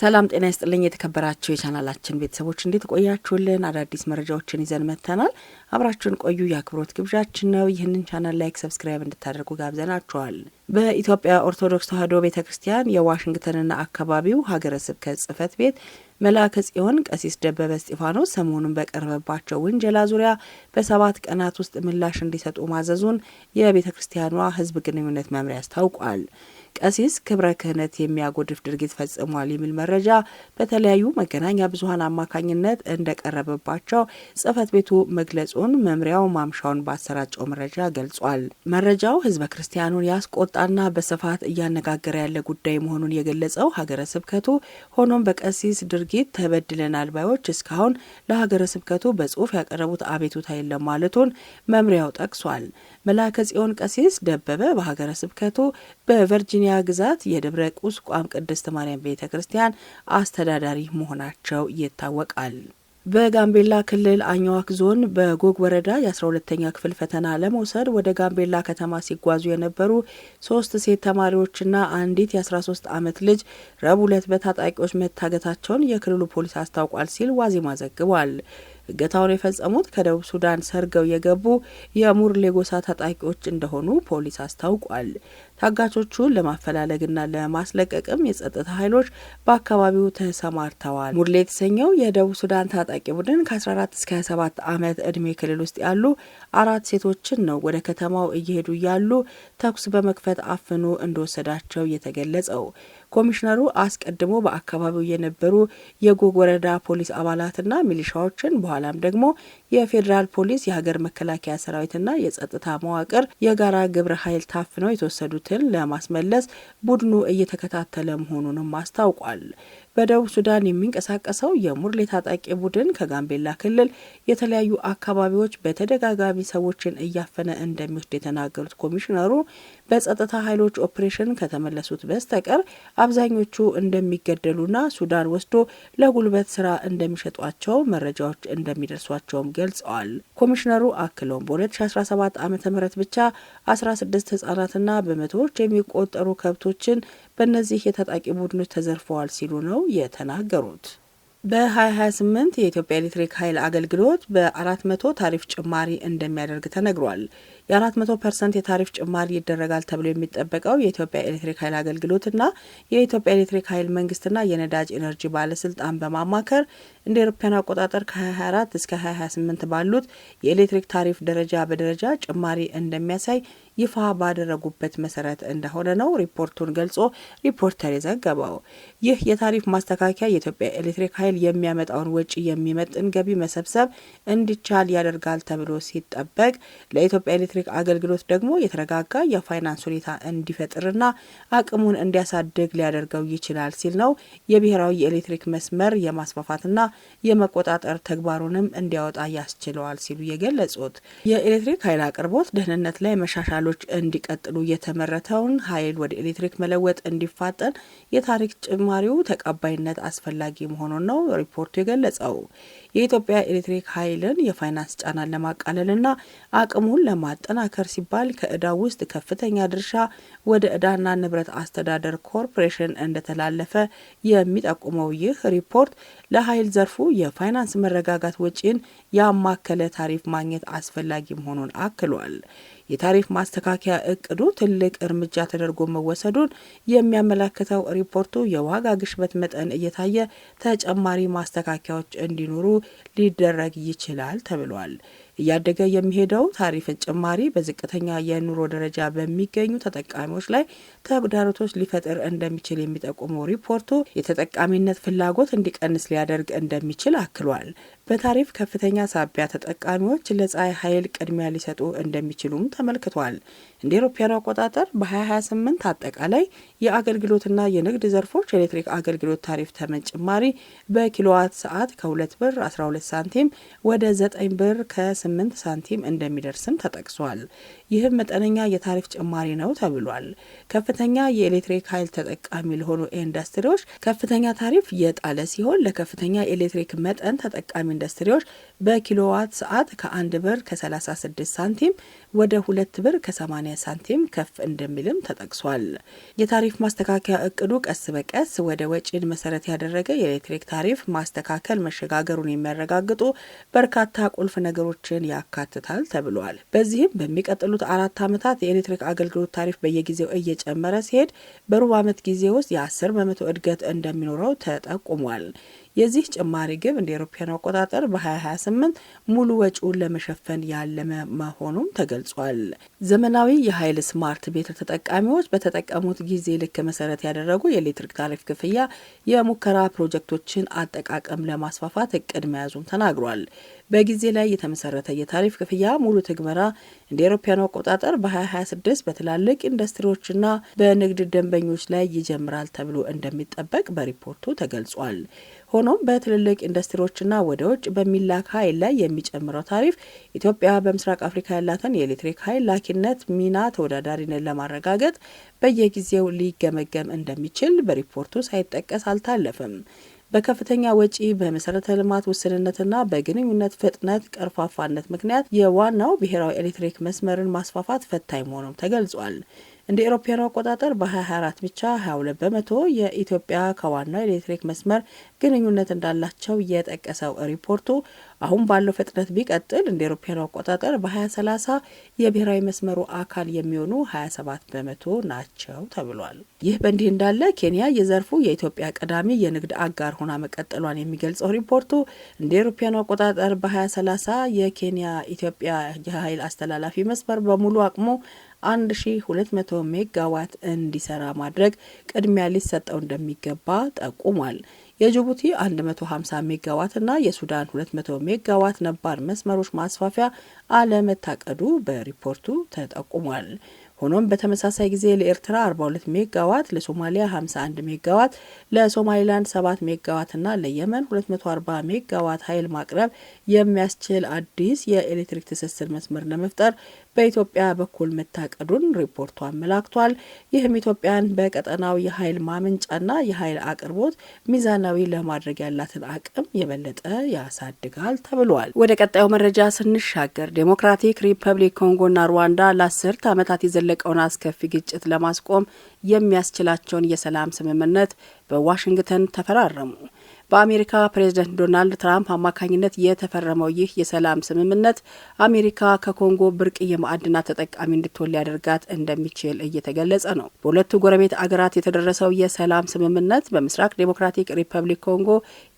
ሰላም ጤና ይስጥልኝ የተከበራችሁ የቻናላችን ቤተሰቦች እንዴት ቆያችሁልን? አዳዲስ መረጃዎችን ይዘን መጥተናል። አብራችሁን ቆዩ የአክብሮት ግብዣችን ነው። ይህንን ቻናል ላይክ፣ ሰብስክራይብ እንድታደርጉ ጋብዘናችኋል። በኢትዮጵያ ኦርቶዶክስ ተዋሕዶ ቤተክርስቲያን የዋሽንግተንና አካባቢው ሀገረ ስብከት ጽሕፈት ቤት መልአከ ጽዮን ቀሲስ ደበበ እስጢፋኖስ ሰሞኑን በቀረበባቸው ውንጀላ ዙሪያ በ7 ቀናት ውስጥ ምላሽ እንዲሰጡ ማዘዙን የቤተክርስቲያኗ ሕዝብ ግንኙነት መምሪያ አስታውቋል። ቀሲስ ክብረ ክህነት የሚያጎድፍ ድርጊት ፈጽሟል የሚል መረጃ በተለያዩ መገናኛ ብዙኃን አማካኝነት እንደቀረበባቸው ጽሕፈት ቤቱ መግለጹን መምሪያው ማምሻውን ባሰራጨው መረጃ ገልጿል። መረጃው ሕዝበ ክርስቲያኑን ያስቆጣና በስፋት እያነጋገረ ያለ ጉዳይ መሆኑን የገለጸው ሀገረ ስብከቱ ሆኖም በቀሲስ ድርጊት ተበድለናል ባዮች እስካሁን ለሀገረ ስብከቱ በጽሑፍ ያቀረቡት አቤቱታ የለም ማለቱን መምሪያው ጠቅሷል። መልአከ ጽዮን ቀሲስ ደበበ በሀገረ ስብከቱ በቨርጂኒያ ግዛት የደብረ ቁስቋም ቅድስት ማርያም ቤተ ክርስቲያን አስተዳዳሪ መሆናቸው ይታወቃል። በጋምቤላ ክልል አኝዋክ ዞን በጎግ ወረዳ የ12ኛ ክፍል ፈተና ለመውሰድ ወደ ጋምቤላ ከተማ ሲጓዙ የነበሩ 3 ሴት ተማሪዎችና አንዲት የ13 ዓመት ልጅ ረቡዕ ዕለት በታጣቂዎች መታገታቸውን የክልሉ ፖሊስ አስታውቋል ሲል ዋዜማ ዘግቧል። እገታውን የፈጸሙት ከደቡብ ሱዳን ሰርገው የገቡ የሙርሌ ጎሳ ታጣቂዎች እንደሆኑ ፖሊስ አስታውቋል። ታጋቾቹን ለማፈላለግና ለማስለቀቅም የጸጥታ ኃይሎች በአካባቢው ተሰማርተዋል። ሙርሌ የተሰኘው የደቡብ ሱዳን ታጣቂ ቡድን ከ14 እስከ 27 ዓመት ዕድሜ ክልል ውስጥ ያሉ 4 ሴቶችን ነው ወደ ከተማው እየሄዱ ያሉ ተኩስ በመክፈት አፍኖ እንደወሰዳቸው የተገለጸው። ኮሚሽነሩ አስቀድሞ በአካባቢው የነበሩ የጎግ ወረዳ ፖሊስ አባላትና ሚሊሻዎችን በኋላም ደግሞ የፌዴራል ፖሊስ፣ የሀገር መከላከያ ሰራዊትና የጸጥታ መዋቅር የጋራ ግብረ ኃይል ታፍነው የተወሰዱትን ለማስመለስ ቡድኑ እየተከታተለ መሆኑንም አስታውቋል። በደቡብ ሱዳን የሚንቀሳቀሰው የሙርሌ ታጣቂ ቡድን ከጋምቤላ ክልል የተለያዩ አካባቢዎች በተደጋጋሚ ሰዎችን እያፈነ እንደሚወስድ የተናገሩት ኮሚሽነሩ በጸጥታ ኃይሎች ኦፕሬሽን ከተመለሱት በስተቀር አብዛኞቹ እንደሚገደሉና ሱዳን ወስዶ ለጉልበት ስራ እንደሚሸጧቸው መረጃዎች እንደሚደርሷቸውም ገልጸዋል። ኮሚሽነሩ አክለውም በ2017 ዓ.ም ብቻ 16 ህጻናትና በመቶዎች የሚቆጠሩ ከብቶችን በእነዚህ የታጣቂ ቡድኖች ተዘርፈዋል ሲሉ ነው የተናገሩት። በ2028 የኢትዮጵያ ኤሌክትሪክ ኃይል አገልግሎት በ400 ታሪፍ ጭማሪ እንደሚያደርግ ተነግሯል። የ400% የታሪፍ ጭማሪ ይደረጋል ተብሎ የሚጠበቀው የኢትዮጵያ ኤሌክትሪክ ኃይል አገልግሎትና የኢትዮጵያ ኤሌክትሪክ ኃይል መንግስትና የነዳጅ ኢነርጂ ባለስልጣን በማማከር እንደ አውሮፓውያን አቆጣጠር ከ2024 እስከ 2028 ባሉት የኤሌክትሪክ ታሪፍ ደረጃ በደረጃ ጭማሪ እንደሚያሳይ ይፋ ባደረጉበት መሰረት እንደሆነ ነው ሪፖርቱን ገልጾ ሪፖርተር የዘገበው። ይህ የታሪፍ ማስተካከያ የኢትዮጵያ ኤሌክትሪክ ኃይል የሚያመጣውን ወጪ የሚመጥን ገቢ መሰብሰብ እንዲቻል ያደርጋል ተብሎ ሲጠበቅ ለኢትዮጵያ ኤሌክትሪክ አገልግሎት ደግሞ የተረጋጋ የፋይናንስ ሁኔታ እንዲፈጥርና አቅሙን እንዲያሳድግ ሊያደርገው ይችላል ሲል ነው የብሔራዊ የኤሌክትሪክ መስመር የማስፋፋትና የመቆጣጠር ተግባሩንም እንዲያወጣ ያስችለዋል ሲሉ የገለጹት። የኤሌክትሪክ ኃይል አቅርቦት ደህንነት ላይ መሻሻሎች እንዲቀጥሉ የተመረተውን ኃይል ወደ ኤሌክትሪክ መለወጥ እንዲፋጠን የታሪፍ ጭማሪው ተቀባይነት አስፈላጊ መሆኑን ነው ሪፖርቱ የገለጸው። የኢትዮጵያ ኤሌክትሪክ ኃይልን የፋይናንስ ጫናን ለማቃለልና አቅሙን ለማጠናከር ሲባል ከዕዳው ውስጥ ከፍተኛ ድርሻ ወደ ዕዳና ንብረት አስተዳደር ኮርፖሬሽን እንደተላለፈ የሚጠቁመው ይህ ሪፖርት ለኃይል ዘርፉ የፋይናንስ መረጋጋት ወጪን ያማከለ ታሪፍ ማግኘት አስፈላጊ መሆኑን አክሏል። የታሪፍ ማስተካከያ እቅዱ ትልቅ እርምጃ ተደርጎ መወሰዱን የሚያመለክተው ሪፖርቱ የዋጋ ግሽበት መጠን እየታየ ተጨማሪ ማስተካከያዎች እንዲኖሩ ሊደረግ ይችላል ተብሏል። እያደገ የሚሄደው ታሪፍን ጭማሪ በዝቅተኛ የኑሮ ደረጃ በሚገኙ ተጠቃሚዎች ላይ ተግዳሮቶች ሊፈጥር እንደሚችል የሚጠቁመው ሪፖርቱ የተጠቃሚነት ፍላጎት እንዲቀንስ ሊያደርግ እንደሚችል አክሏል። በታሪፍ ከፍተኛ ሳቢያ ተጠቃሚዎች ለፀሐይ ኃይል ቅድሚያ ሊሰጡ እንደሚችሉም ተመልክቷል። እንደ አውሮፓውያን አቆጣጠር በ2028 አጠቃላይ የአገልግሎትና የንግድ ዘርፎች የኤሌክትሪክ አገልግሎት ታሪፍ ተመን ጭማሪ በኪሎዋት ሰዓት ከ2 ብር 12 ሳንቲም ወደ 9 ብር ከ8 ሳንቲም እንደሚደርስም ተጠቅሷል። ይህም መጠነኛ የታሪፍ ጭማሪ ነው ተብሏል። ከፍተኛ የኤሌክትሪክ ኃይል ተጠቃሚ ለሆኑ ኢንዱስትሪዎች ከፍተኛ ታሪፍ የጣለ ሲሆን ለከፍተኛ የኤሌክትሪክ መጠን ተጠቃሚ ኢንዱስትሪዎች በኪሎዋት ሰዓት ከ1 ብር ከ36 ሳንቲም ወደ 2 ብር ከ80 ሳንቲም ከፍ እንደሚልም ተጠቅሷል። የታሪፍ የታሪፍ ማስተካከያ እቅዱ ቀስ በቀስ ወደ ወጪን መሰረት ያደረገ የኤሌክትሪክ ታሪፍ ማስተካከል መሸጋገሩን የሚያረጋግጡ በርካታ ቁልፍ ነገሮችን ያካትታል ተብሏል። በዚህም በሚቀጥሉት 4 ዓመታት የኤሌክትሪክ አገልግሎት ታሪፍ በየጊዜው እየጨመረ ሲሄድ በሩብ ዓመት ጊዜ ውስጥ የ10 በመቶ እድገት እንደሚኖረው ተጠቁሟል። የዚህ ጭማሪ ግብ እንደ አውሮፓውያን አቆጣጠር በ2028 ሙሉ ወጪውን ለመሸፈን ያለመ መሆኑም ተገልጿል። ዘመናዊ የኃይል ስማርት ቤት ተጠቃሚዎች በተጠቀሙት ጊዜ ልክ መሰረት ያደረጉ የኤሌክትሪክ ታሪፍ ክፍያ የሙከራ ፕሮጀክቶችን አጠቃቀም ለማስፋፋት እቅድ መያዙም ተናግሯል። በጊዜ ላይ የተመሰረተ የታሪፍ ክፍያ ሙሉ ትግበራ እንደ አውሮፓውያን አቆጣጠር በ2026 በትላልቅ ኢንዱስትሪዎችና በንግድ ደንበኞች ላይ ይጀምራል ተብሎ እንደሚጠበቅ በሪፖርቱ ተገልጿል። ሆኖም በትልልቅ ኢንዱስትሪዎችና ወደ ውጭ በሚላክ ኃይል ላይ የሚጨምረው ታሪፍ ኢትዮጵያ በምስራቅ አፍሪካ ያላትን የኤሌክትሪክ ኃይል ላኪነት ሚና ተወዳዳሪነት ለማረጋገጥ በየጊዜው ሊገመገም እንደሚችል በሪፖርቱ ሳይጠቀስ አልታለፈም። በከፍተኛ ወጪ በመሰረተ ልማት ውስንነትና በግንኙነት ፍጥነት ቀርፋፋነት ምክንያት የዋናው ብሔራዊ ኤሌክትሪክ መስመርን ማስፋፋት ፈታኝ መሆኑም ተገልጿል። እንደ አውሮፓውያን አቆጣጠር በ2024 ብቻ 22 በመቶ የኢትዮጵያ ከዋናው ኤሌክትሪክ መስመር ግንኙነት እንዳላቸው የጠቀሰው ሪፖርቱ አሁን ባለው ፍጥነት ቢቀጥል እንደ አውሮፓውያን አቆጣጠር በ2030 የብሔራዊ መስመሩ አካል የሚሆኑ 27 በመቶ ናቸው ተብሏል። ይህ በእንዲህ እንዳለ ኬንያ የዘርፉ የኢትዮጵያ ቀዳሚ የንግድ አጋር ሆና መቀጠሏን የሚገልጸው ሪፖርቱ እንደ አውሮፓውያን አቆጣጠር በ2030 የኬንያ ኢትዮጵያ የኃይል አስተላላፊ መስመር በሙሉ አቅሙ 1200 ሜጋዋት እንዲሰራ ማድረግ ቅድሚያ ሊሰጠው እንደሚገባ ጠቁሟል። የጅቡቲ 150 ሜጋዋት እና የሱዳን 200 ሜጋዋት ነባር መስመሮች ማስፋፊያ አለመታቀዱ በሪፖርቱ ተጠቁሟል። ሆኖም በተመሳሳይ ጊዜ ለኤርትራ 42 ሜጋዋት፣ ለሶማሊያ 51 ሜጋዋት፣ ለሶማሊላንድ 7 ሜጋዋት እና ለየመን 240 ሜጋዋት ኃይል ማቅረብ የሚያስችል አዲስ የኤሌክትሪክ ትስስር መስመር ለመፍጠር በኢትዮጵያ በኩል መታቀዱን ሪፖርቱ አመላክቷል። ይህም ኢትዮጵያን በቀጠናው የኃይል ማመንጫና የኃይል አቅርቦት ሚዛናዊ ለማድረግ ያላትን አቅም የበለጠ ያሳድጋል ተብሏል። ወደ ቀጣዩ መረጃ ስንሻገር ዴሞክራቲክ ሪፐብሊክ ኮንጎና ሩዋንዳ ለ10 ዓመታት የዘለቀውን አስከፊ ግጭት ለማስቆም የሚያስችላቸውን የሰላም ስምምነት በዋሽንግተን ተፈራረሙ። በአሜሪካ ፕሬዝዳንት ዶናልድ ትራምፕ አማካኝነት የተፈረመው ይህ የሰላም ስምምነት አሜሪካ ከኮንጎ ብርቅዬ ማዕድናት ተጠቃሚ እንድትሆን ሊያደርጋት እንደሚችል እየተገለጸ ነው። በሁለቱ ጎረቤት አገራት የተደረሰው የሰላም ስምምነት በምስራቅ ዴሞክራቲክ ሪፐብሊክ ኮንጎ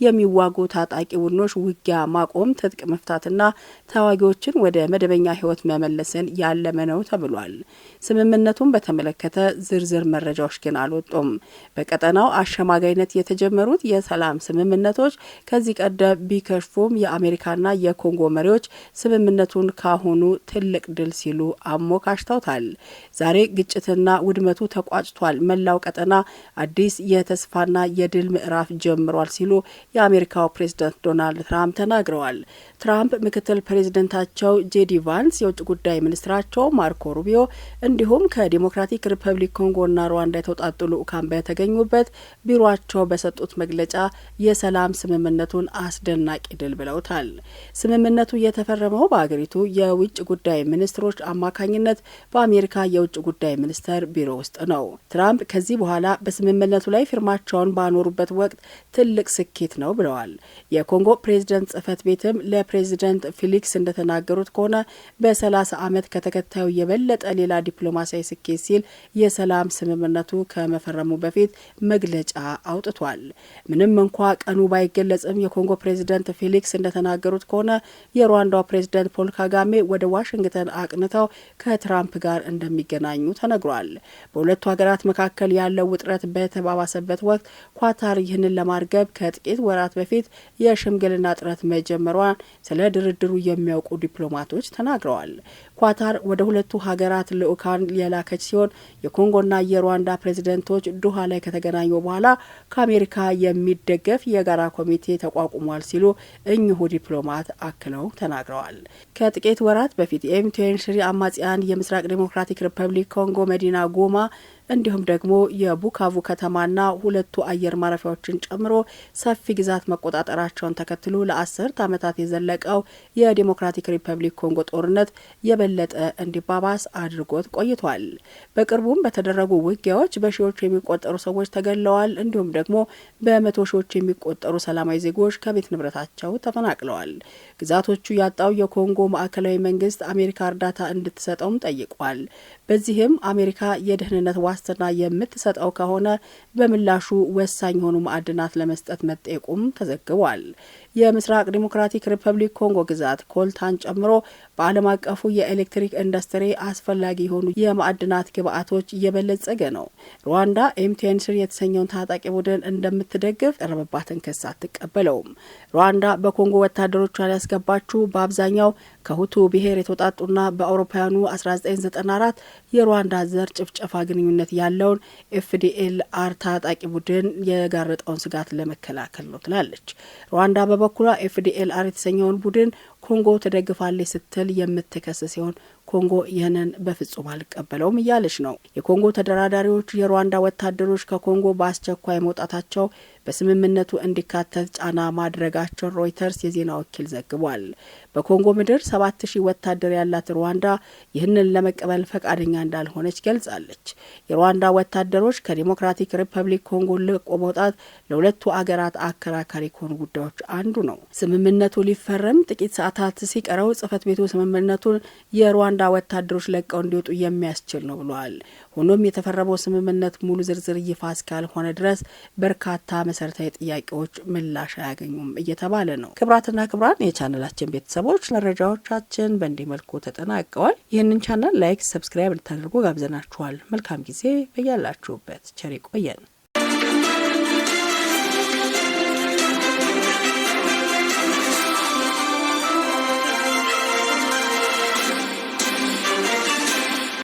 የሚዋጉ ታጣቂ ቡድኖች ውጊያ ማቆም፣ ትጥቅ መፍታትና ተዋጊዎችን ወደ መደበኛ ሕይወት መመለስን ያለመ ነው ተብሏል። ስምምነቱን በተመለከተ ዝርዝር መረጃዎች ግን አልወጡም። በቀጠናው አሸማጋይነት የተጀመሩት የሰላም ስምምነቶች ከዚህ ቀደም ቢከሽፉም የአሜሪካና የኮንጎ መሪዎች ስምምነቱን ካሁኑ ትልቅ ድል ሲሉ አሞካሽተውታል። ዛሬ ግጭትና ውድመቱ ተቋጭቷል፣ መላው ቀጠና አዲስ የተስፋና የድል ምዕራፍ ጀምሯል ሲሉ የአሜሪካው ፕሬዝዳንት ዶናልድ ትራምፕ ተናግረዋል። ትራምፕ ምክትል ፕሬዝደንታቸው ጄዲ ቫንስ፣ የውጭ ጉዳይ ሚኒስትራቸው ማርኮ ሩቢዮ እንዲሁም ከዲሞክራቲክ ሪፐብሊክ ኮንጎና ሩዋንዳ የተውጣጡ ልዑካን በተገኙበት ቢሮአቸው በሰጡት መግለጫ የሰላም ስምምነቱን አስደናቂ ድል ብለውታል። ስምምነቱ የተፈረመው በአገሪቱ የውጭ ጉዳይ ሚኒስትሮች አማካኝነት በአሜሪካ የውጭ ጉዳይ ሚኒስቴር ቢሮ ውስጥ ነው። ትራምፕ ከዚህ በኋላ በስምምነቱ ላይ ፊርማቸውን ባኖሩበት ወቅት ትልቅ ስኬት ነው ብለዋል። የኮንጎ ፕሬዝደንት ጽህፈት ቤትም ለፕሬዝደንት ፊሊክስ እንደተናገሩት ከሆነ በ30 ዓመት ከተከታዩ የበለጠ ሌላ ዲፕሎማሲያዊ ስኬት ሲል የሰላም ስምምነቱ ከመፈረሙ በፊት መግለጫ አውጥቷል። ምንም እንኳ ቀኑ ባይገለጽም የኮንጎ ፕሬዝደንት ፌሊክስ እንደተናገሩት ከሆነ የሩዋንዳው ፕሬዝደንት ፖል ካጋሜ ወደ ዋሽንግተን አቅንተው ከትራምፕ ጋር እንደሚገናኙ ተነግሯል። በሁለቱ ሀገራት መካከል ያለው ውጥረት በተባባሰበት ወቅት ኳታር ይህንን ለማርገብ ከጥቂት ወራት በፊት የሽምግልና ጥረት መጀመሯን ስለ ድርድሩ የሚያውቁ ዲፕሎማቶች ተናግረዋል። ኳታር ወደ ሁለቱ ሀገራት ልዑካን የላከች ሲሆን የኮንጎና የሩዋንዳ ፕሬዝደንቶች ዶሃ ላይ ከተገናኙ በኋላ ከአሜሪካ የሚደገፍ የጋራ ኮሚቴ ተቋቁሟል ሲሉ እኚሁ ዲፕሎማት አክለው ተናግረዋል። ከጥቂት ወራት በፊት የኤም23 አማጽያን የምስራቅ ዴሞክራቲክ ሪፐብሊክ ኮንጎ መዲና ጎማ እንዲሁም ደግሞ የቡካቩ ከተማና ሁለቱ አየር ማረፊያዎችን ጨምሮ ሰፊ ግዛት መቆጣጠራቸውን ተከትሎ ለ10 ዓመታት የዘለቀው የዲሞክራቲክ ሪፐብሊክ ኮንጎ ጦርነት የበለጠ እንዲባባስ አድርጎት ቆይቷል። በቅርቡም በተደረጉ ውጊያዎች በሺዎች የሚቆጠሩ ሰዎች ተገድለዋል። እንዲሁም ደግሞ በመቶ ሺዎች የሚቆጠሩ ሰላማዊ ዜጎች ከቤት ንብረታቸው ተፈናቅለዋል። ግዛቶቹ ያጣው የኮንጎ ማዕከላዊ መንግስት አሜሪካ እርዳታ እንድትሰጠውም ጠይቋል። በዚህም አሜሪካ የደህንነት ዋስትና የምትሰጠው ከሆነ በምላሹ ወሳኝ የሆኑ ማዕድናት ለመስጠት መጠየቁም ተዘግቧል። የምስራቅ ዲሞክራቲክ ሪፐብሊክ ኮንጎ ግዛት ኮልታን ጨምሮ በዓለም አቀፉ የኤሌክትሪክ ኢንዱስትሪ አስፈላጊ የሆኑ የማዕድናት ግብዓቶች እየበለጸገ ነው። ሩዋንዳ ኤም23 የተሰኘውን ታጣቂ ቡድን እንደምትደግፍ ቀረበባትን ክስ አትቀበለውም። ሩዋንዳ በኮንጎ ወታደሮቿን ያስገባችው በአብዛኛው ከሁቱ ብሔር የተውጣጡና በአውሮፓውያኑ 1994 የሩዋንዳ ዘር ጭፍጨፋ ግንኙነት ያለውን ኤፍዲኤልአር ታጣቂ ቡድን የጋረጠውን ስጋት ለመከላከል ነው ትላለች። ሩዋንዳ በበኩሏ ኤፍዲኤልአር የተሰኘውን ቡድን ኮንጎ ተደግፋለች ስትል የምትከስ ሲሆን ኮንጎ ይህንን በፍጹም አልቀበለውም እያለች ነው። የኮንጎ ተደራዳሪዎች የሩዋንዳ ወታደሮች ከኮንጎ በአስቸኳይ መውጣታቸው በስምምነቱ እንዲካተት ጫና ማድረጋቸውን ሮይተርስ የዜና ወኪል ዘግቧል። በኮንጎ ምድር 7000 ወታደር ያላት ሩዋንዳ ይህንን ለመቀበል ፈቃደኛ እንዳልሆነች ገልጻለች። የሩዋንዳ ወታደሮች ከዲሞክራቲክ ሪፐብሊክ ኮንጎ ለቆ መውጣት ለሁለቱ አገራት አከራካሪ ከሆኑ ጉዳዮች አንዱ ነው። ስምምነቱ ሊፈረም ጥቂት ሰዓታት ሲቀረው ጽህፈት ቤቱ ስምምነቱን የሩዋንዳ ወታደሮች ለቀው እንዲወጡ የሚያስችል ነው ብለዋል። ሆኖም የተፈረመው ስምምነት ሙሉ ዝርዝር ይፋ እስካልሆነ ድረስ በርካታ መሰረታዊ ጥያቄዎች ምላሽ አያገኙም እየተባለ ነው። ክብራትና ክብራን የቻናላችን ቤተሰቦች መረጃዎቻችን በእንዲህ መልኩ ተጠናቀዋል። ይህንን ቻናል ላይክ፣ ሰብስክራይብ ልታደርጉ ጋብዘናችኋል። መልካም ጊዜ በያላችሁበት ቸር ይቆየን።